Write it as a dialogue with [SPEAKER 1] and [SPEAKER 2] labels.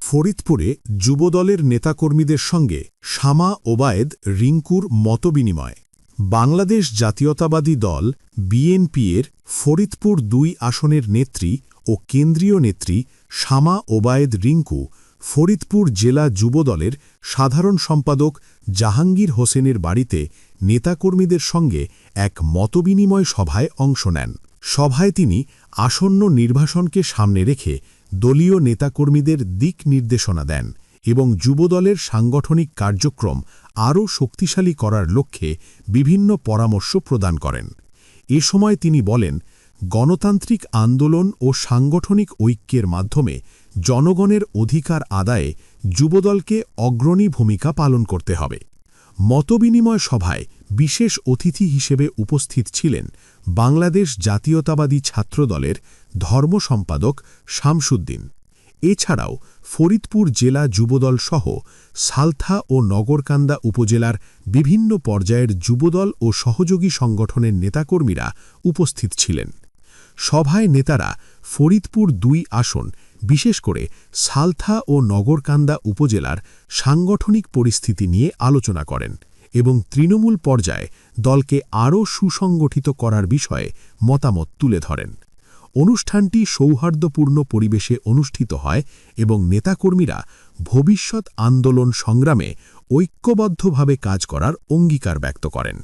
[SPEAKER 1] ফরিদপুরে যুবদলের নেতাকর্মীদের সঙ্গে শামা ওবায়েদ রিংকুর মতবিনিময়। বাংলাদেশ জাতীয়তাবাদী দল বিএনপি-এর ফরিদপুর-২ আসনের নেত্রী ও কেন্দ্রীয় নেত্রী শামা ওবায়েদ রিংকু ফরিদপুর জেলা যুবদলের সাধারণ সম্পাদক জাহাঙ্গীর হোসেনের বাড়িতে নেতাকর্মীদের সঙ্গে এক মতবিনিময় সভায় অংশ নেন। সভায় তিনি আসন্ন নির্বাচনকে সামনে রেখে দলীয় নেতাকর্মীদের দিক নির্দেশনা দেন এবং যুবদলের সাংগঠনিক কার্যক্রম আরও শক্তিশালী করার লক্ষ্যে বিভিন্ন পরামর্শ প্রদান করেন। এ সময় তিনি বলেন, গণতান্ত্রিক আন্দোলন ও সাংগঠনিক ঐক্যের মাধ্যমে জনগণের অধিকার আদায়ে যুবদলকে অগ্রণী ভূমিকা পালন করতে হবে। মতবিনিময় সভায় বিশেষ অতিথি হিসেবে উপস্থিত ছিলেন বাংলাদেশ জাতীয়তাবাদী ছাত্রদলের ধর্ম সম্পাদক শামসুদ্দিন। এছাড়াও ফরিদপুর জেলা যুবদল সহ সালথা ও নগরকান্দা উপজেলার বিভিন্ন পর্যায়ের যুবদল ও সহযোগী সংগঠনের নেতাকর্মীরা উপস্থিত ছিলেন। সভায় নেতারা ফরিদপুর-২ আসন, বিশেষ করে সালথা ও নগরকান্দা উপজেলার সাংগঠনিক পরিস্থিতি নিয়ে আলোচনা করেন এবং তৃণমূল পর্যায়ে দলকে আরও সুসংগঠিত করার বিষয়ে মতামত তুলে ধরেন। অনুষ্ঠানটি সৌহার্দ্যপূর্ণ পরিবেশে অনুষ্ঠিত হয় এবং নেতাকর্মীরা ভবিষ্যৎ আন্দোলন সংগ্রামে ঐক্যবদ্ধভাবে কাজ করার অঙ্গীকার ব্যক্ত করেন।